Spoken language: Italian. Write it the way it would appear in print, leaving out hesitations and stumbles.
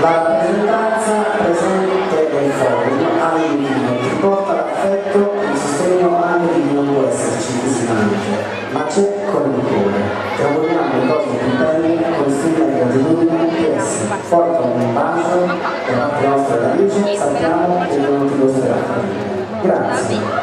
La rappresentanza presente del forum Aliluchino ti porta l'affetto e il sostegno anche di chi non può esserci fisicamente, ma c'è con il cuore. Ti auguriamo le cose più belle con stima e gratitudine che essi portano un bacio da parte nostra da Alice, sappiamo che non ti costerà. Grazie.